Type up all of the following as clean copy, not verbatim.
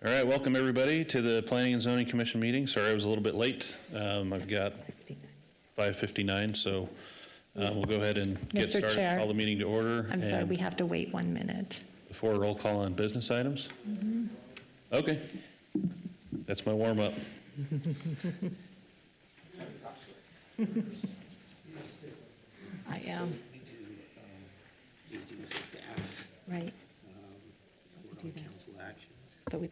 All right, welcome everybody to the Planning and Zoning Commission meeting. Sorry I was a little bit late. I've got 5:59, so we'll go ahead and get Mr. started. Chair. Call the meeting to order. I'm sorry, And we have to wait 1 minute. before roll call on business items? Okay, that's my warm up. I am, You do staff, right, vote on council actions. but we,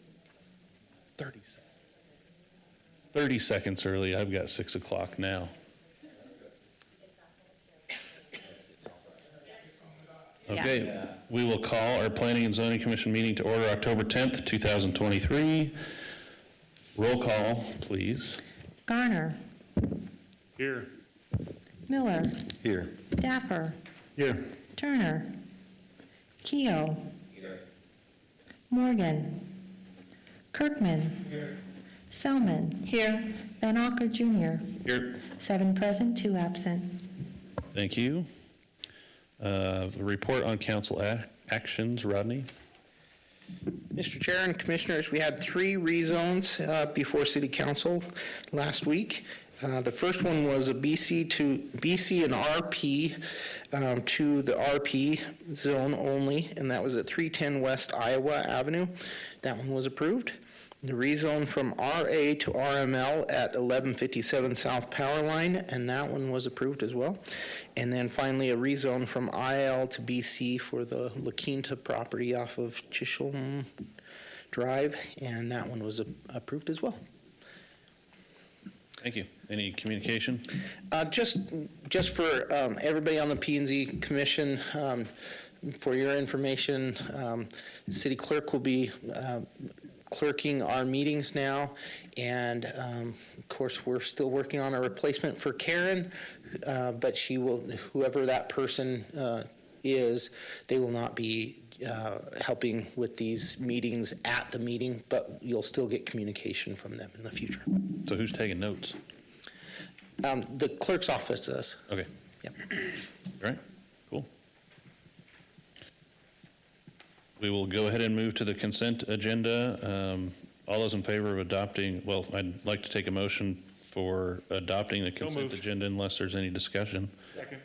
30 seconds early. I've got 6 o'clock now. Okay, we will call our Planning and Zoning Commission meeting to order October 10th, 2023. Roll call, please. Garner, Here. Miller, Here. Dapper, Here. Turner, Keo, Morgan, Kirkman, Selman, here, Van Auker Jr., Here. 7 present, 2 absent. Thank you. The report on council actions, Rodney. Mr. Chair and Commissioners, we had 3 rezones before City Council last week. The first one was a BC and RP to the RP zone only, and that was at 310 West Iowa Avenue. That one was approved. The rezone from RA to RML at 1157 South Power Line, and that one was approved as well. And then finally, a rezone from IL to BC for the La Quinta property off of Chisholm Drive, and that one was approved as well. Thank you. Any communication? Just for everybody on the P&Z Commission, for your information, City Clerk will be clerking our meetings now, and of course we're still working on a replacement for Karen, but she will, whoever that person is, they will not be helping with these meetings at the meeting, but you'll still get communication from them in the future. So who's taking notes? The clerk's office does. Okay. Yep. All right, cool. We will go ahead and move to the consent agenda. All those in favor of adopting, well, I'd like to take a motion for adopting the consent agenda unless there's any discussion. Second.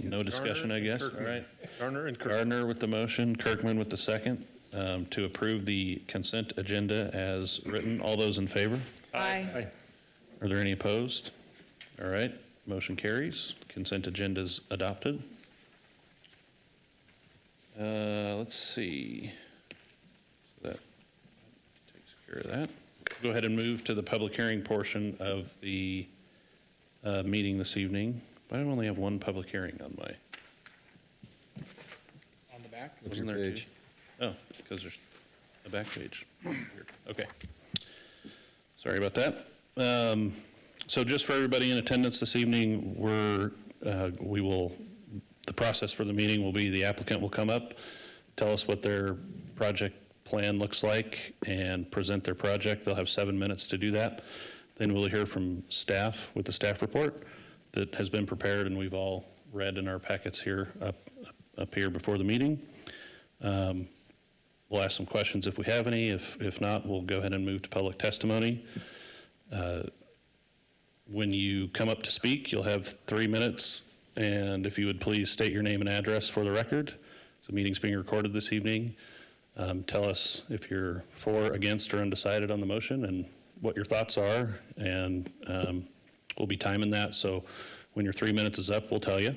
No discussion, I guess. All right. Garner and Kirkman. Gardner with the motion, Kirkman with the second, to approve the consent agenda as written. All those in favor? Aye. Are there any opposed? All right, motion carries. Consent agenda is adopted. Let's see. That takes care of that. Go ahead and move to the public hearing portion of the meeting this evening. I only have one public hearing on my. On the back? Wasn't there two? Oh, because there's a back page. Weird. Okay. Sorry about that. So just for everybody in attendance this evening, the process for the meeting will be the applicant will come up, tell us what their project plan looks like, and present their project. They'll have 7 minutes to do that. Then we'll hear from staff with the staff report that has been prepared and we've all read in our packets here up here before the meeting. We'll ask some questions if we have any. If not, we'll go ahead and move to public testimony. When you come up to speak, you'll have 3 minutes, and if you would please state your name and address for the record. The meeting's being recorded this evening. Tell us if you're for, against, or undecided on the motion and what your thoughts are, and we'll be timing that, so when your 3 minutes is up, we'll tell you.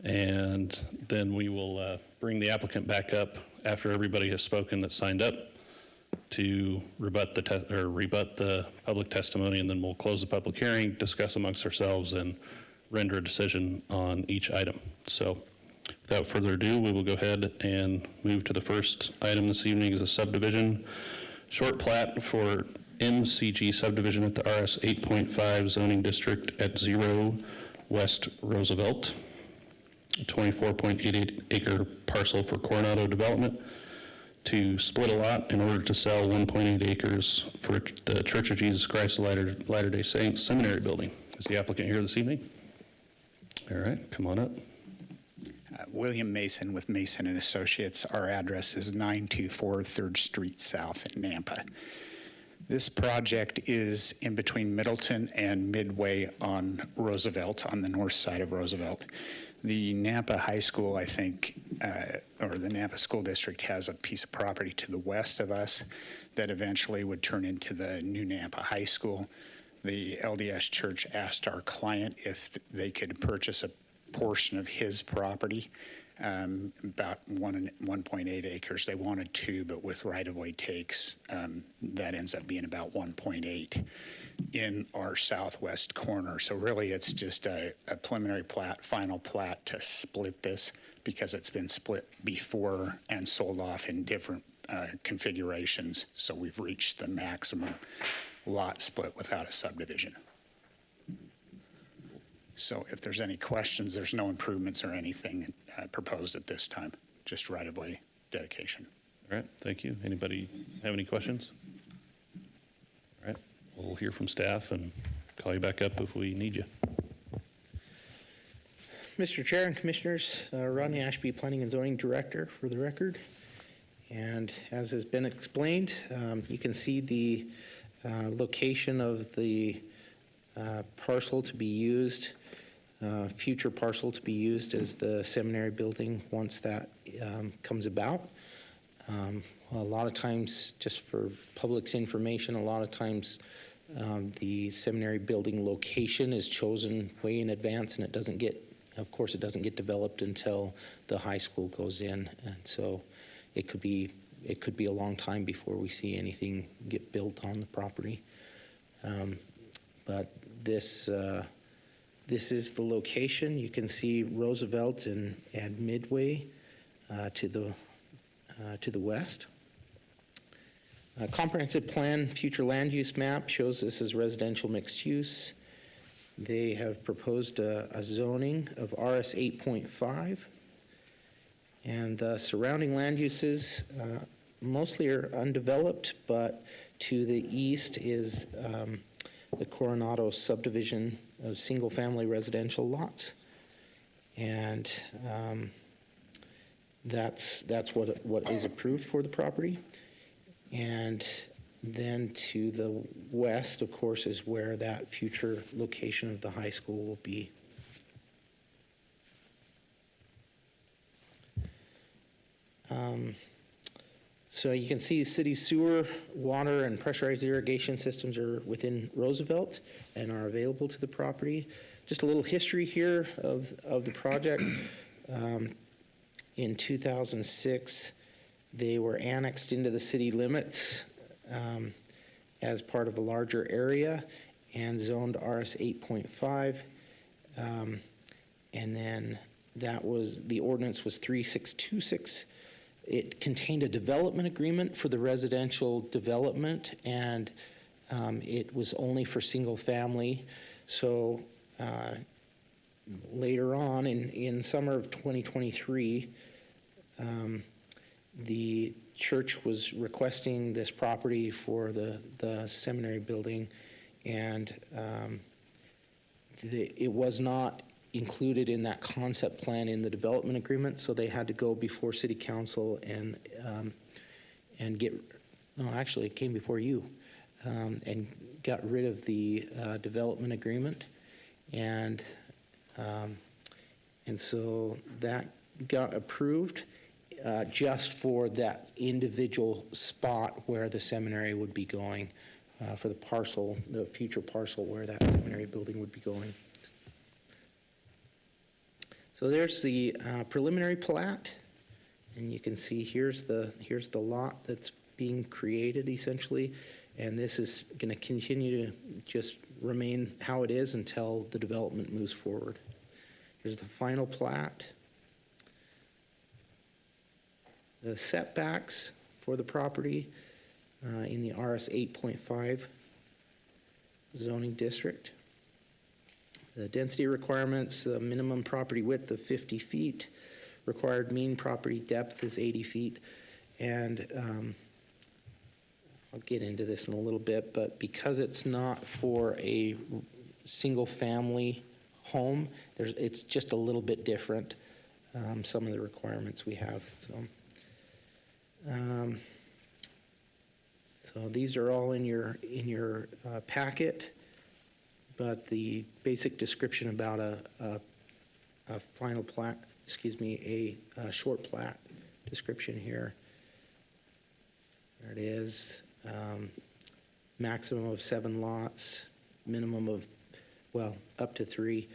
And then we will bring the applicant back up after everybody has spoken that signed up to rebut the public testimony, and then we'll close the public hearing, discuss amongst ourselves, and render a decision on each item. So without further ado, we will go ahead and move to the first item this evening is a subdivision short plat for MCG subdivision at the RS 8.5 zoning district at 0 West Roosevelt, a 24.88 acre parcel for Coronado Development to split a lot in order to sell 1.8 acres for the Church of Jesus Christ of Latter-day Saints Seminary building. Is the applicant here this evening? All right, come on up. William Mason with Mason and Associates. Our address is 924 3rd Street South in Nampa. This project is in between Middleton and Midway on Roosevelt, on the north side of Roosevelt. The Nampa High School, I think, or the Nampa School District has a piece of property to the west of us that eventually would turn into the new Nampa High School. The LDS Church asked our client if they could purchase a portion of his property, about 1.8 acres. They wanted 2, but with right-of-way takes, that ends up being about 1.8 in our southwest corner. So really, it's just a preliminary plat, final plat to split this, because it's been split before and sold off in different configurations. So we've reached the maximum lot split without a subdivision. So if there's any questions, there's no improvements or anything proposed at this time, just right-of-way dedication. All right, thank you. Anybody have any questions? All right, we'll hear from staff and call you back up if we need you. Mr. Chair and Commissioners, Rodney Ashby, Planning and Zoning Director for the record. And as has been explained, you can see the location of the parcel to be used, future parcel to be used as the seminary building once that comes about. A lot of times, just for public's information, a lot of times the seminary building location is chosen way in advance, and it doesn't get, of course, it doesn't get developed until the high school goes in, and so it could be a long time before we see anything get built on the property. But this is the location. You can see Roosevelt and Midway to the west. A comprehensive plan future land use map shows this as residential mixed use. They have proposed a zoning of RS 8.5, and the surrounding land uses mostly are undeveloped, but to the east is the Coronado subdivision of single-family residential lots, and that's what is approved for the property. And then to the west, of course, is where that future location of the high school will be. So you can see city sewer, water, and pressurized irrigation systems are within Roosevelt and are available to the property. Just a little history here of the project. In 2006, they were annexed into the city limits as part of a larger area and zoned RS 8.5. And then the ordinance was 3626. It contained a development agreement for the residential development, and it was only for single family. So later on in summer of 2023, the church was requesting this property for the seminary building, and it was not included in that concept plan in the development agreement, so they had to go before city council and actually it came before you, and got rid of the development agreement, and so that got approved just for that individual spot where the seminary would be going, for the parcel, the future parcel where that seminary building would be going. So there's the preliminary plat, and you can see here's the lot that's being created essentially, and this is going to continue to just remain how it is until the development moves forward. Here's the final plat. The setbacks for the property in the RS 8.5 zoning district. The density requirements, the minimum property width of 50 feet, required mean property depth is 80 feet, and I'll get into this in a little bit, but because it's not for a single family home, it's just a little bit different. some of the requirements we have, so. So these are all in your packet, but the basic description about a final plat, a short plat description here. There it is. Maximum of 7 lots, minimum of, well, up to 3.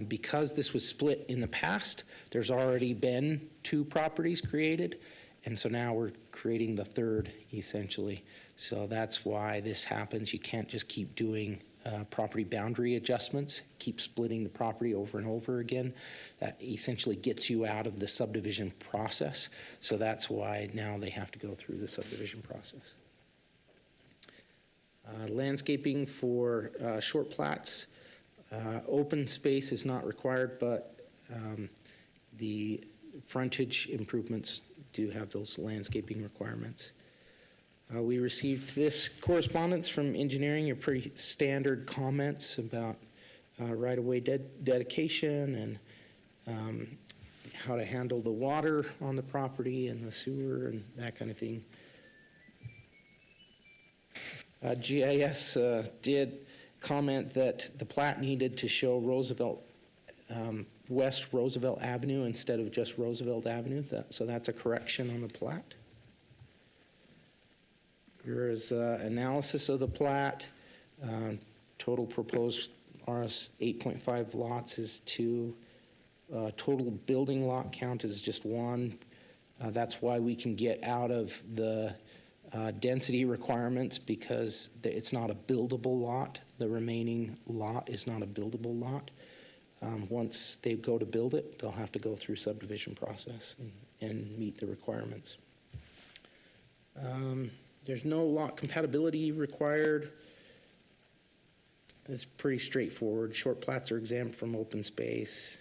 Because this was split in the past, there's already been 2 properties created, and so now we're creating the third, essentially. So that's why this happens. You can't just keep doing property boundary adjustments, keep splitting the property over and over again. That essentially gets you out of the subdivision process. So that's why now they have to go through the subdivision process. Landscaping for short plats. Open space is not required, but the frontage improvements do have those landscaping requirements. We received this correspondence from engineering, your pretty standard comments about right-of-way dedication and how to handle the water on the property and the sewer and that kind of thing. GIS did comment that the plat needed to show Roosevelt, West Roosevelt Avenue instead of just Roosevelt Avenue. So that's a correction on the plat. Here is analysis of the plat. Total proposed RS 8.5 lots is 2. Total building lot count is just 1. That's why we can get out of the density requirements, because it's not a buildable lot. The remaining lot is not a buildable lot. Once they go to build it, they'll have to go through subdivision process and meet the requirements. There's no lot compatibility required. It's pretty straightforward. Short plats are exempt from open space.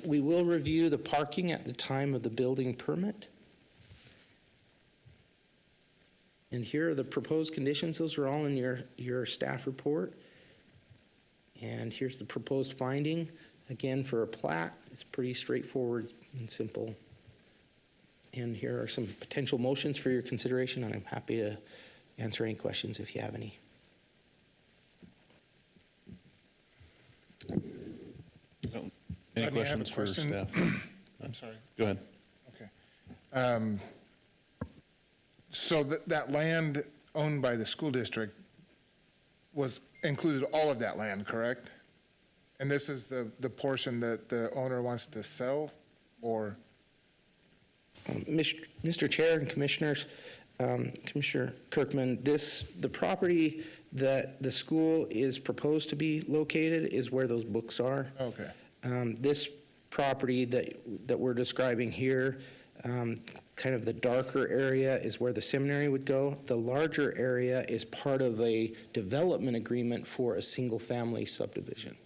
We will review the parking at the time of the building permit. And here are the proposed conditions. Those are all in your staff report. And here's the proposed finding. Again, for a plat, it's pretty straightforward and simple. And here are some potential motions for your consideration, and I'm happy to answer any questions if you have any. Any Rodney, I have a questions for question. staff? I'm sorry. Go ahead. Okay. So that land owned by the school district included all of that land, correct? And this is the portion that the owner wants to sell, or? Mr. Chair and Commissioners, Commissioner Kirkman, the property that the school is proposed to be located is where those books are. Okay. This property that we're describing here, kind of the darker area is where the seminary would go. The larger area is part of a development agreement for a single-family subdivision.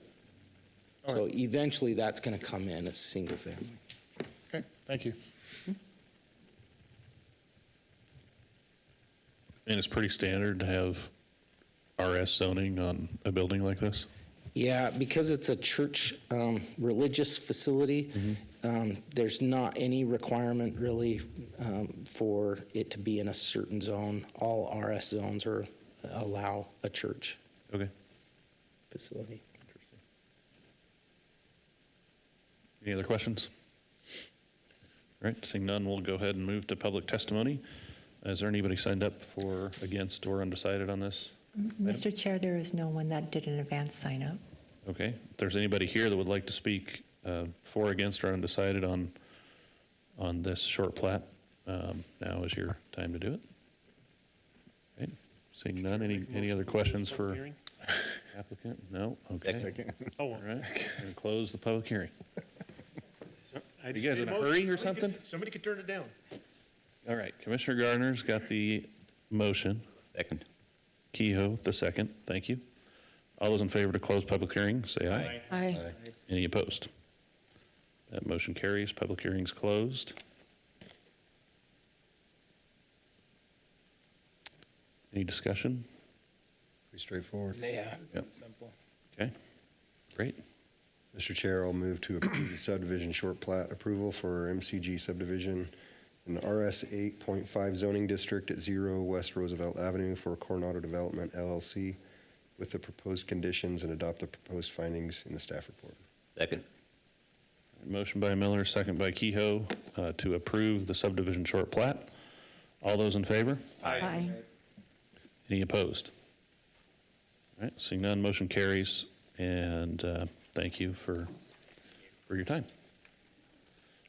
So eventually that's going to come in as single family. Okay, thank you. And it's pretty standard to have RS zoning on a building like this? Yeah, because it's a church religious facility, there's not any requirement really for it to be in a certain zone. All RS zones allow a church Okay. facility. Any other questions? All right, seeing none, we'll go ahead and move to public testimony. Is there anybody signed up for, against, or undecided on this? Mr. Chair, there is no one that did an advance sign up. Okay, if there's anybody here that would like to speak for, against, or undecided on this short plat, now is your time to do it. Okay, seeing none, any other questions for applicant? No? Okay. All right, going to close the public hearing. You guys in a hurry or something? Somebody could turn it down. All right, Commissioner Gardner's got the motion. Second. Kehoe, the second. Thank you. All those in favor to close public hearing, say aye. Aye. Any opposed? That motion carries. Public hearing's closed. Any discussion? Pretty straightforward. Yeah. Yep. Simple. Okay, great. Mr. Chair, I'll move to approve the subdivision short plat approval for MCG subdivision in the RS 8.5 zoning district at 0 West Roosevelt Avenue for Coronado Development LLC with the proposed conditions and adopt the proposed findings in the staff report. Second. Motion by Miller, second by Kehoe, to approve the subdivision short plat. All those in favor? Aye. Any opposed? All right, seeing none, motion carries, and thank you for your time.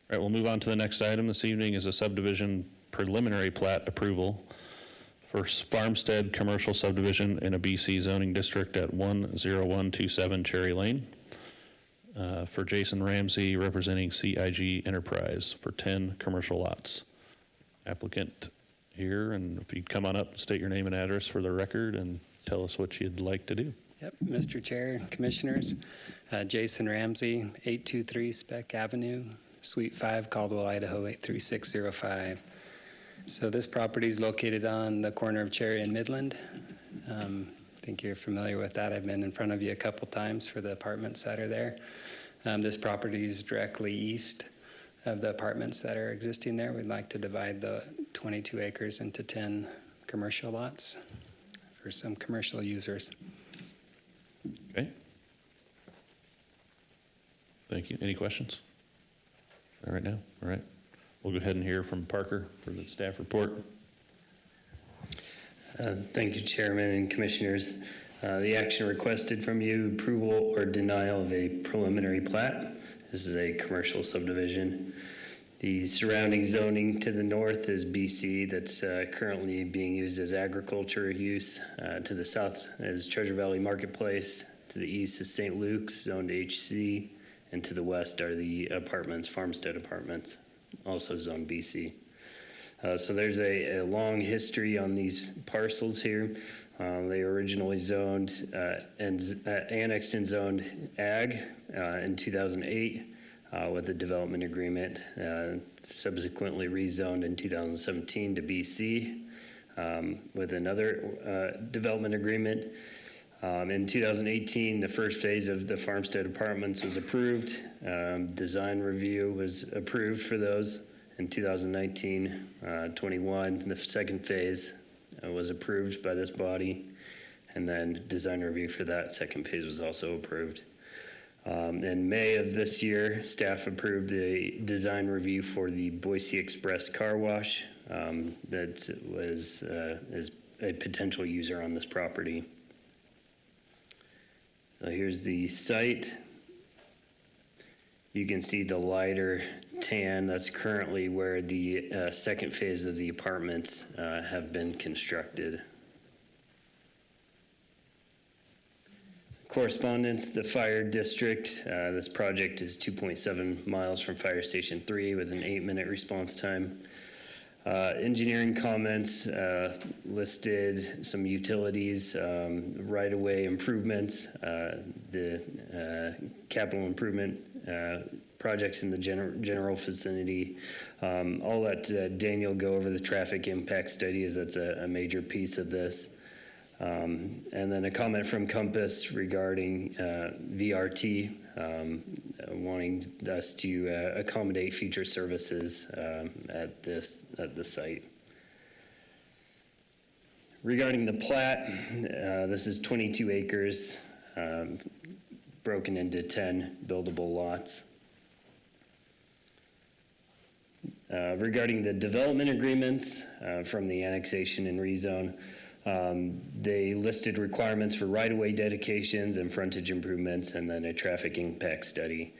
All right, we'll move on to the next item this evening is a subdivision preliminary plat approval for Farmstead Commercial Subdivision in a BC zoning district at 10127 Cherry Lane for Jason Ramsey representing CIG Enterprise for 10 commercial lots. Applicant here, and if you'd come on up, state your name and address for the record and tell us what you'd like to do. Yep, Mr. Chair, Commissioners, Jason Ramsey, 823 Speck Avenue, Suite 5, Caldwell, Idaho, 83605. So this property is located on the corner of Cherry and Midland. I think you're familiar with that. I've been in front of you a couple times for the apartments that are there. This property is directly east of the apartments that are existing there. We'd like to divide the 22 acres into 10 commercial lots for some commercial users. Okay. Thank you. Any questions? All right now? All right. We'll go ahead and hear from Parker for the staff report. Thank you, Chairman and Commissioners. The action requested from you, approval or denial of a preliminary plat. This is a commercial subdivision. The surrounding zoning to the north is BC that's currently being used as agriculture use. To the south is Treasure Valley Marketplace. To the east is St. Luke's, zoned HC. And to the west are the apartments, Farmstead Apartments, also zoned BC. So there's a long history on these parcels here. They were originally zoned and annexed and zoned ag in 2008 with a development agreement, subsequently rezoned in 2017 to BC with another development agreement. In 2018, the first phase of the Farmstead Apartments was approved. Design review was approved for those. In 2019-21, the second phase was approved by this body, and then design review for that second phase was also approved. In May of this year, staff approved a design review for the Boise Express Car Wash that is a potential user on this property. So here's the site. You can see the lighter tan. That's currently where the second phase of the apartments have been constructed. Correspondence, the fire district. This project is 2.7 miles from Fire Station 3 with an 8-minute response time. Engineering comments listed some utilities, right-of-way improvements, the capital improvement projects in the general vicinity. I'll let Daniel go over the traffic impact study as that's a major piece of this. And then a comment from Compass regarding VRT, wanting us to accommodate future services at the site. Regarding the plat, this is 22 acres broken into 10 buildable lots. Regarding the development agreements from the annexation and rezone, they listed requirements for right-of-way dedications and frontage improvements, and then a traffic impact study.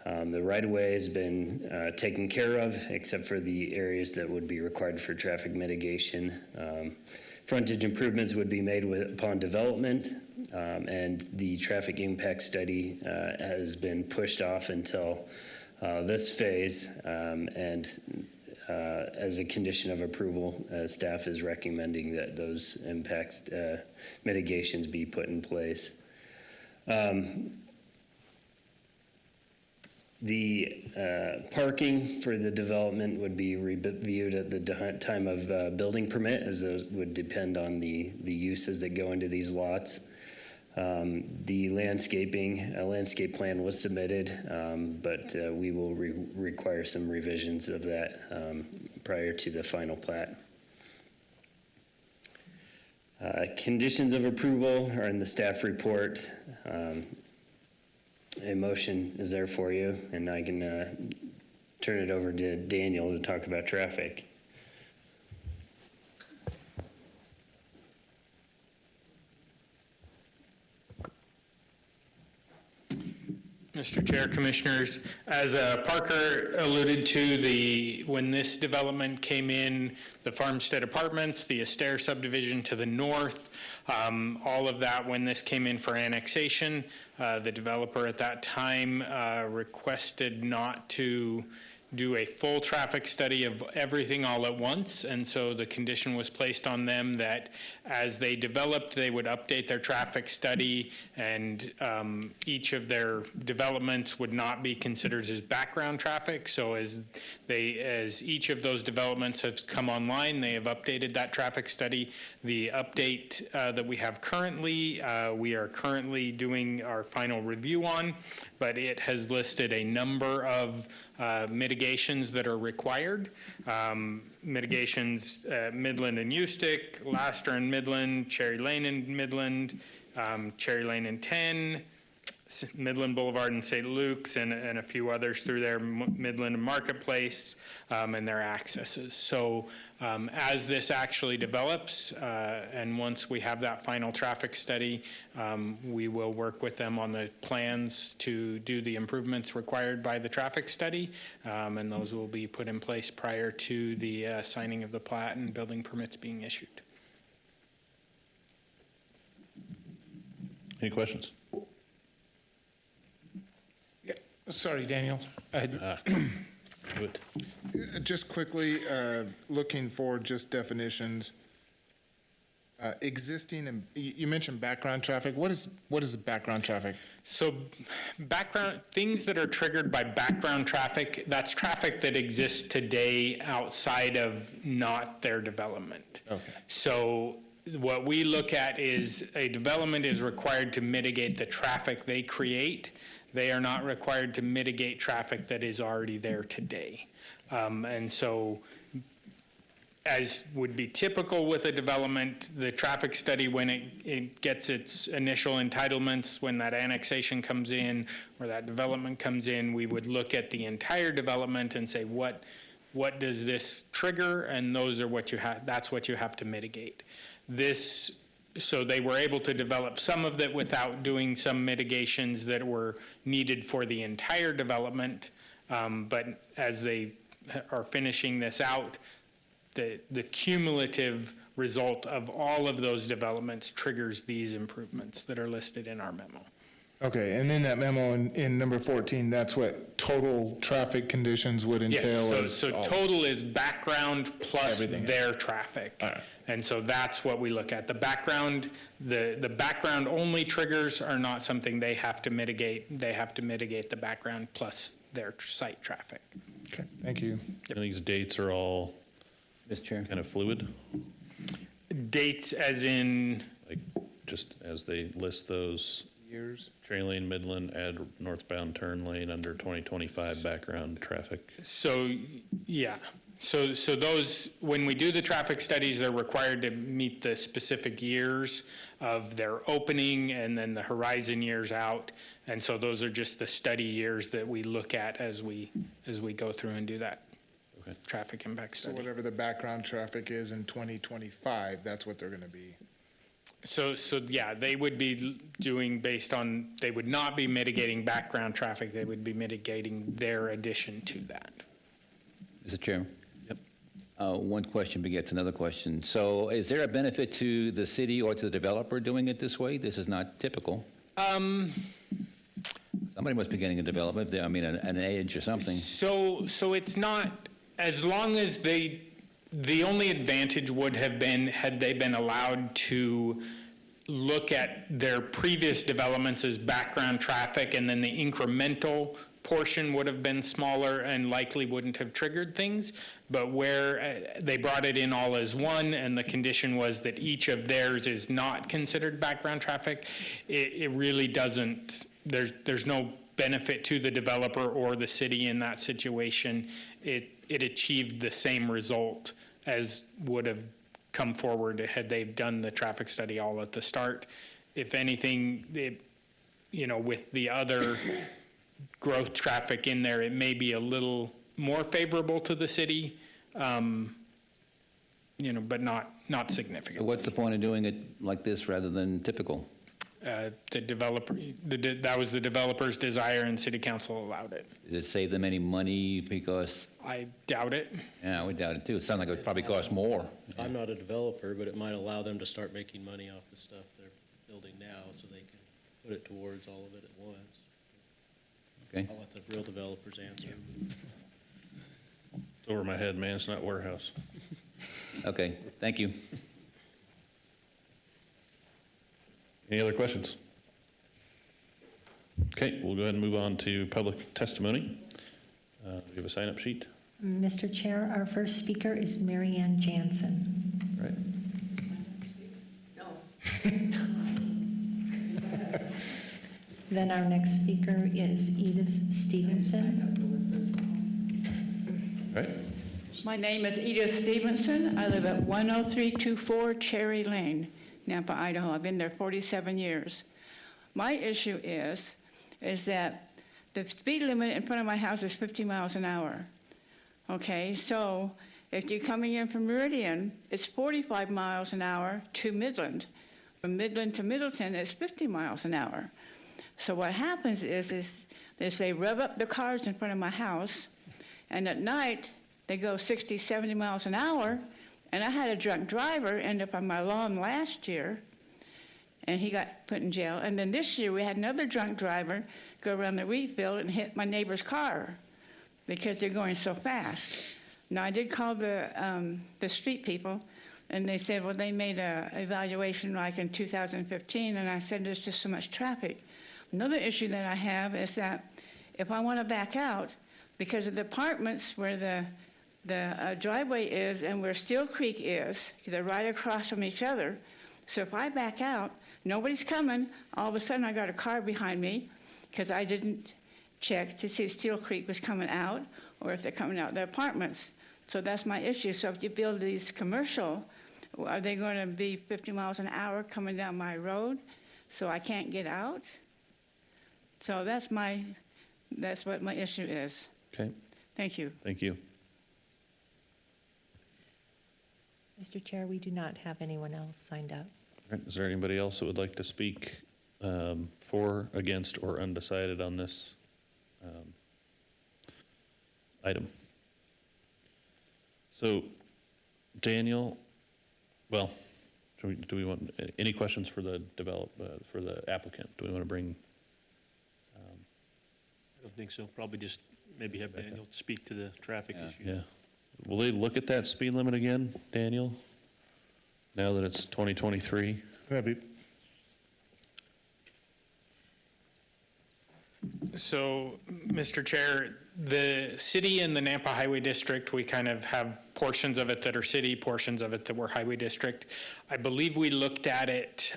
The right-of-way has been taken care of, except for the areas that would be required for traffic mitigation. Frontage improvements would be made upon development, and the traffic impact study has been pushed off until this phase, and as a condition of approval, staff is recommending that those impact mitigations be put in place. The parking for the development would be reviewed at the time of building permit, as those would depend on the uses that go into these lots. The landscape plan was submitted, but we will require some revisions of that prior to the final plat. Conditions of approval are in the staff report. A motion is there for you, and I can turn it over to Daniel to talk about traffic. Mr. Chair, Commissioners, as Parker alluded to, when this development came in, the Farmstead Apartments, the Astaire subdivision to the north, all of that, when this came in for annexation, the developer at that time requested not to do a full traffic study of everything all at once, and so the condition was placed on them that as they developed, they would update their traffic study, and each of their developments would not be considered as background traffic. So as each of those developments have come online, they have updated that traffic study. The update that we have currently, we are currently doing our final review on, but it has listed a number of mitigations that are required. Mitigations Midland and Ustick, Laster and Midland, Cherry Lane and Midland, Cherry Lane and 10, Midland Boulevard and St. Luke's, and a few others through there, Midland and Marketplace, and their accesses. So as this actually develops, and once we have that final traffic study, we will work with them on the plans to do the improvements required by the traffic study, and those will be put in place prior to the signing of the plat and building permits being issued. Any questions? Sorry, Daniel. Do it. Just quickly, looking for just definitions. Existing, and you mentioned background traffic. What is background traffic? So background, things that are triggered by background traffic, that's traffic that exists today outside of not their development. Okay. So what we look at is a development is required to mitigate the traffic they create. They are not required to mitigate traffic that is already there today. And so, as would be typical with a development, the traffic study, when it gets its initial entitlements, when that annexation comes in or that development comes in, we would look at the entire development and say, what does this trigger? And those are what you have, that's what you have to mitigate. So they were able to develop some of that without doing some mitigations that were needed for the entire development. But as they are finishing this out, the cumulative result of all of those developments triggers these improvements that are listed in our memo. Okay, and in that memo in number 14, that's what total traffic conditions would entail? Yes, so total is background plus Everything. their traffic. All right. And so that's what we look at. The background only triggers are not something they have to mitigate. They have to mitigate the background plus their site traffic. Okay, thank you. And these dates are all Mr. Chair. kind of fluid, Dates as in, like just as they list those. Years? Cherry Lane, Midland, add northbound turn lane under 2025 background traffic. so, yeah. So those, when we do the traffic studies, they're required to meet the specific years of their opening and then the horizon years out. And so those are just the study years that we look at as we go through and do that traffic impact So study. whatever the background traffic is in 2025, that's what they're going to be. So yeah, they would be doing based on, they would not be mitigating background traffic, they would be mitigating their addition to that. Mr. Chairman. Yep. One question begets another question. So is there a benefit to the city or to the developer doing it this way? This is not typical. Somebody must be getting a development, I mean, an age or something. So it's not, as long as the only advantage would have been had they been allowed to look at their previous developments as background traffic and then the incremental portion would have been smaller and likely wouldn't have triggered things, but where they brought it in all as one, and the condition was that each of theirs is not considered background traffic, it really doesn't, there's no benefit to the developer or the city in that situation. It achieved the same result as would have come forward had they done the traffic study all at the start. If anything, with the other growth traffic in there, it may be a little more favorable to the city, but not significant. What's the point of doing it like this rather than typical? The developer, that was the developer's desire, and city council allowed it. Did it save them any money because, I doubt it. yeah, we doubt it too. It sounds like it would probably cost more. I'm not a developer, but it might allow them to start making money off the stuff they're building now, so they can put it towards all of it at once. Okay. I'll let the real developers answer. It's over my head, man. It's not warehouse. Okay, thank you. Any other questions? Okay, we'll go ahead and move on to public testimony. Do you have a sign-up sheet? Mr. Chair, our first speaker is Mary Ann Jansen. Right. Then our next speaker is Edith Stevenson. Right. My name is Edith Stevenson. I live at 10324 Cherry Lane, Nampa, Idaho. I've been there 47 years. My issue is that the speed limit in front of my house is 50 miles an hour. Okay, so if you're coming in from Meridian, it's 45 miles an hour to Midland. From Midland to Middleton, it's 50 miles an hour. So what happens is they rev up the cars in front of my house, and at night, they go 60, 70 miles an hour, and I had a drunk driver end up on my lawn last year, and he got put in jail. And then this year, we had another drunk driver go around the wheat field and hit my neighbor's car because they're going so fast. Now, I did call the street people, and they said, well, they made an evaluation like in 2015, and I said, there's just so much traffic. Another issue that I have is that if I want to back out, because of the apartments where the driveway is and where Steel Creek is, they're right across from each other. So if I back out, nobody's coming. All of a sudden, I got a car behind me because I didn't check to see if Steel Creek was coming out or if they're coming out of the apartments. So that's my issue. So if you build these commercial, are they going to be 50 miles an hour coming down my road so I can't get out? So that's what my issue is. Okay, Thank you. thank you. Mr. Chair, we do not have anyone else signed up. All right, is there anybody else that would like to speak for, against, or undecided on this item? So, Daniel, well, do we want any questions for the for the applicant? Do we want to bring? I don't think so. Probably just maybe have Daniel speak to the traffic issue. Yeah. Will they look at that speed limit again, Daniel? Now that it's 2023? So, Mr. Chair, the city and the Nampa Highway District, we kind of have portions of it that are city, portions of it that were highway district. I believe we looked at it,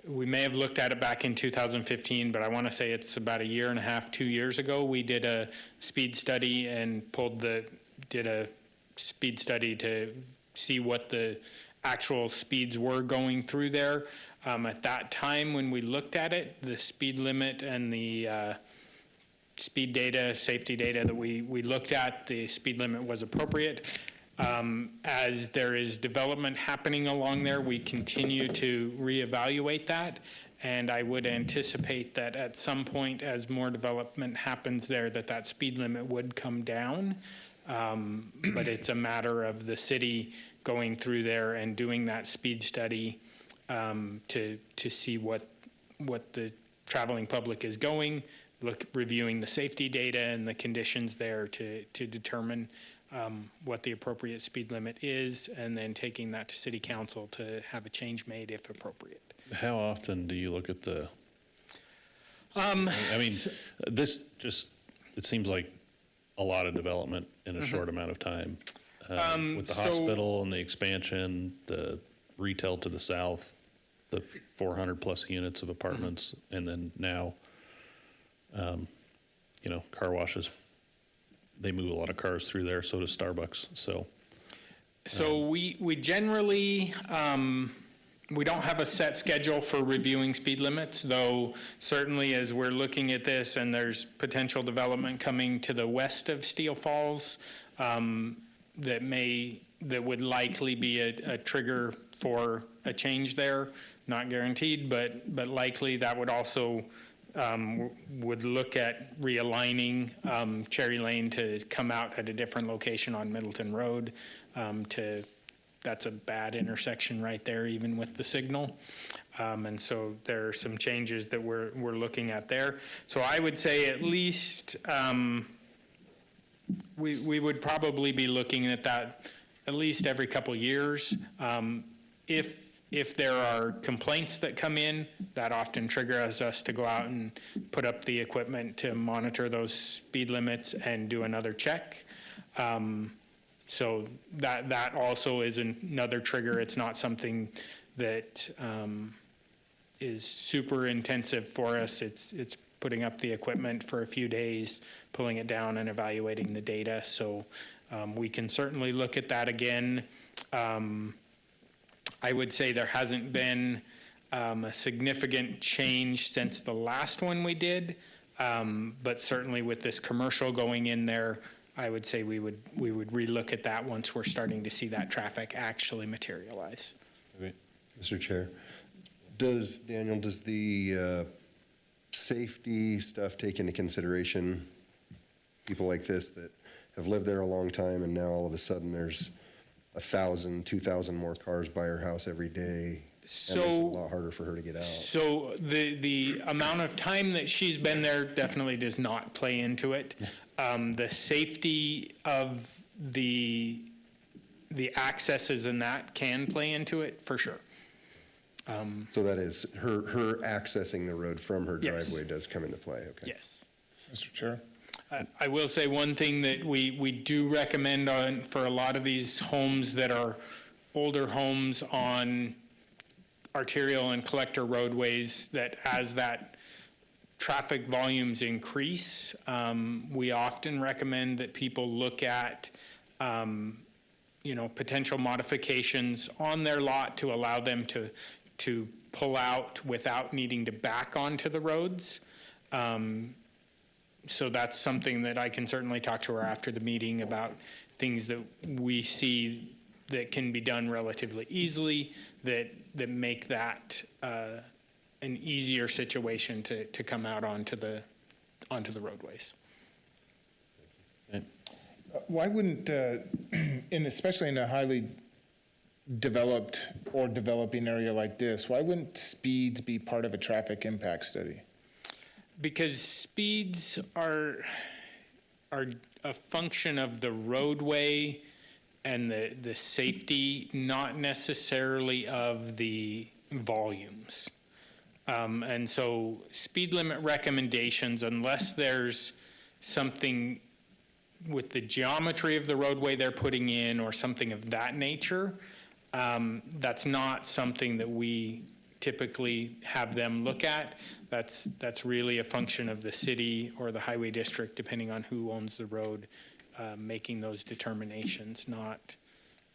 we may have looked at it back in 2015, but I want to say it's about 1.5 years, 2 years ago. We did a speed study and did a speed study to see what the actual speeds were going through there. At that time, when we looked at it, the speed limit and the speed data, safety data that we looked at, the speed limit was appropriate. As there is development happening along there, we continue to reevaluate that, and I would anticipate that at some point, as more development happens there, that speed limit would come down. But it's a matter of the city going through there and doing that speed study to see what the traveling public is going, reviewing the safety data and the conditions there to determine what the appropriate speed limit is, and then taking that to city council to have a change made if appropriate. How often do you look at the I mean, this just, it seems like a lot of development in a short amount of time. With the so- hospital and the expansion, the retail to the south, the 400-plus units of apartments, and then now, car washes, they move a lot of cars through there, so does Starbucks, so. So we generally, we don't have a set schedule for reviewing speed limits, though certainly as we're looking at this and there's potential development coming to the west of Steel Falls, that would likely be a trigger for a change there. Not guaranteed, but likely that would also, would look at realigning Cherry Lane to come out at a different location on Middleton Road. That's a bad intersection right there, even with the signal. And so there are some changes that we're looking at there. So I would say at least we would probably be looking at that at least every couple years. If there are complaints that come in, that often triggers us to go out and put up the equipment to monitor those speed limits and do another check. So that also is another trigger. It's not something that is super intensive for us. It's putting up the equipment for a few days, pulling it down and evaluating the data. So we can certainly look at that again. I would say there hasn't been a significant change since the last one we did, but certainly with this commercial going in there, I would say we would relook at that once we're starting to see that traffic actually materialize. Mr. Chair, does the safety stuff take into consideration people like this that have lived there a long time and now all of a sudden there's 1,000, 2,000 more cars by her house every day? And makes it a lot harder for her to get out. So the amount of time that she's been there definitely does not play into it. The safety of the accesses and that can play into it for sure. So that is, her accessing the road from her Yes. driveway does come into play, okay? Yes. Mr. Chair? I will say one thing that we do recommend for a lot of these homes that are older homes on arterial and collector roadways, that as that traffic volumes increase, we often recommend that people look at potential modifications on their lot to allow them to pull out without needing to back onto the roads. So that's something that I can certainly talk to her after the meeting about, things that we see that can be done relatively easily that make that an easier situation to come out onto the roadways. Why wouldn't, especially in a highly developed or developing area like this, why wouldn't speeds be part of a traffic impact study? Because speeds are a function of the roadway and the safety, not necessarily of the volumes. And so speed limit recommendations, unless there's something with the geometry of the roadway they're putting in or something of that nature, that's not something that we typically have them look at. That's really a function of the city or the highway district, depending on who owns the road, making those determinations, not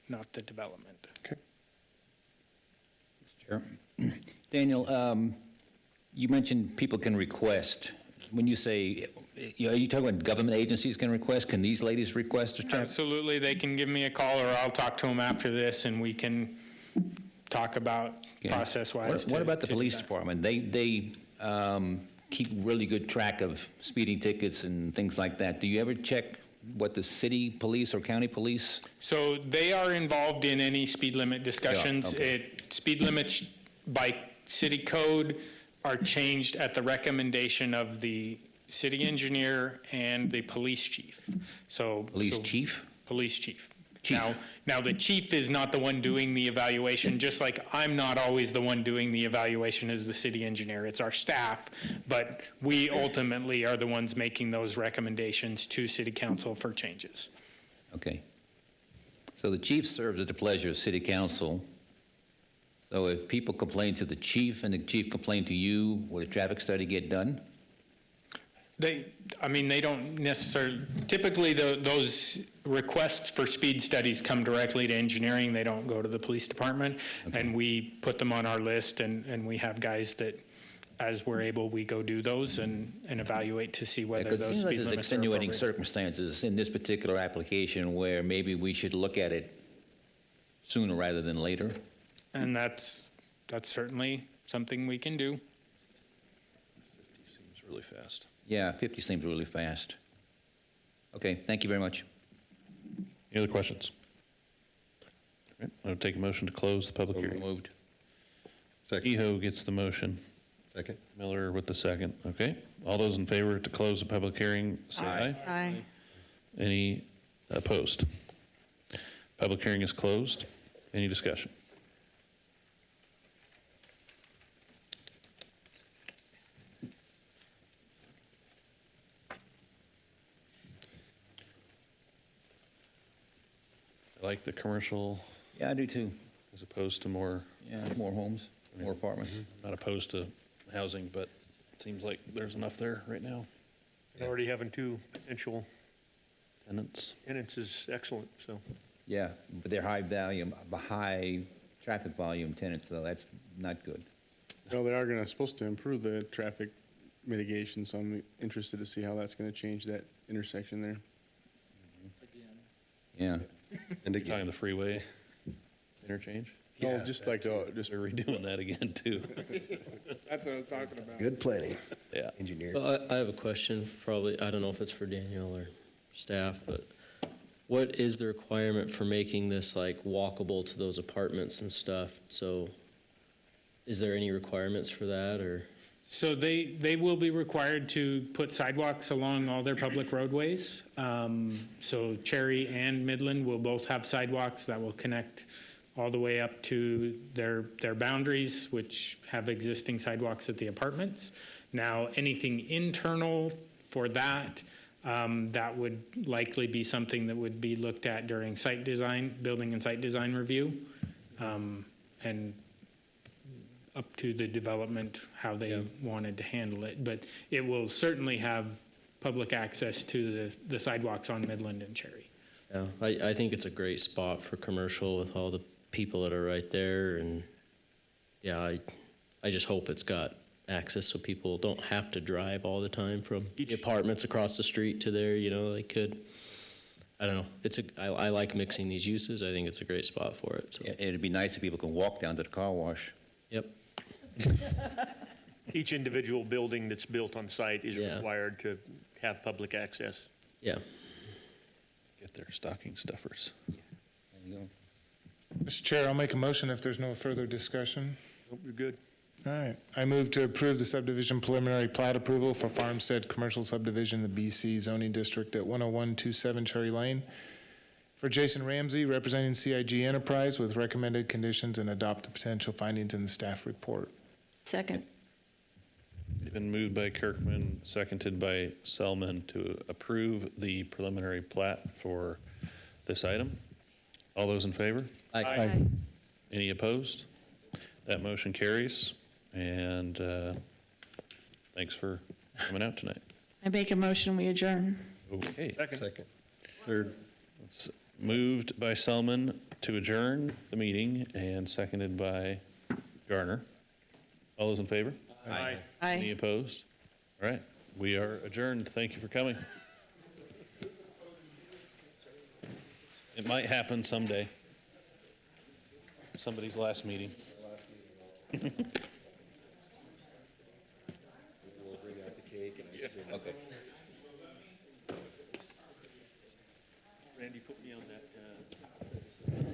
the development. Okay. Sure. Daniel, you mentioned people can request. When you say, are you talking about government agencies can request? Can these ladies request a check? Absolutely, they can give me a call, or I'll talk to them after this, and we can talk about process-wise. What about the to do police that. department? They keep really good track of speeding tickets and things like that. Do you ever check what the city police or county police? So they are involved in any speed limit discussions. Yeah, okay. Speed limits by city code are changed at the recommendation of the city engineer and the police chief. So Police chief? Police chief. Now the chief is not the one doing the evaluation, just like I'm not always the one doing the evaluation as the city engineer. It's our staff, but we ultimately are the ones making those recommendations to city council for changes. Okay. So the chief serves at the pleasure of city council. So if people complain to the chief and the chief complain to you, will a traffic study get done? They don't necessarily, typically those requests for speed studies come directly to engineering. They don't go to the police department. And we put them on our list, and we have guys that, as we're able, we go do those and evaluate to see whether Because it those seems like speed there's limits are extenuating appropriate. circumstances in this particular application where maybe we should look at it sooner rather than later. And that's certainly something we can do. Seems really fast. Yeah, 50 seems really fast. Okay, thank you very much. Any other questions? All right, I'll take a motion to close the public hearing. Moved. Second. Kehoe gets the motion. Second. Miller with the second. Okay. All those in favor to close the public hearing, say aye. Aye. Any opposed? Public hearing is closed. Any discussion? I like the commercial Yeah, I do too. as opposed to more, Yeah, more homes, more apartments. not opposed to housing, but it seems like there's enough there right now. Already having 2 potential Tenants. tenants is excellent, so. Yeah, but they're high traffic volume tenants, so that's not good. Well, they are supposed to improve the traffic mitigation, so I'm interested to see how that's gonna change that intersection there. Yeah. And Talking again, the freeway interchange? No, just like, just, They're redoing that again, too. that's what I was talking about. good planning, Yeah. engineer. Well, I have a question, probably, I don't know if it's for Daniel or staff, but what is the requirement for making this like walkable to those apartments and stuff? So is there any requirements for that, or? So they will be required to put sidewalks along all their public roadways. So Cherry and Midland will both have sidewalks that will connect all the way up to their boundaries, which have existing sidewalks at the apartments. Now, anything internal for that, that would likely be something that would be looked at during site design, building and site design review. And up to the development, how they wanted to handle it. But it will certainly have public access to the sidewalks on Midland and Cherry. Yeah, I think it's a great spot for commercial with all the people that are right there, and yeah, I just hope it's got access so people don't have to drive all the time from the apartments across the street to there, they could. I don't know, I like mixing these uses, I think it's a great spot for it, so. Yeah, it'd be nice if people could walk down to the car wash. Yep. Each individual building that's built on site is Yeah. required to have public access. Yeah. Get their stocking stuffers. There you go. Mr. Chair, I'll make a motion if there's no further discussion. Hope you're good. All right. I move to approve the subdivision preliminary plat approval for Farmstead Commercial Subdivision, the BC zoning district at 10127 Cherry Lane, for Jason Ramsey, representing CIG Enterprise, with recommended conditions, and adopt the potential findings in the staff report. Second. Been moved by Kirkman, seconded by Selman to approve the preliminary plat for this item. All those in favor? Aye. Any opposed? That motion carries, and thanks for coming out tonight. I make a motion, we adjourn. Okay. Second. Third. It's moved by Selman to adjourn the meeting and seconded by Garner. All those in favor? Aye. Any Aye. opposed? All right, we are adjourned. Thank you for coming. It might happen someday. Somebody's last meeting. Okay. Randy, put me on that.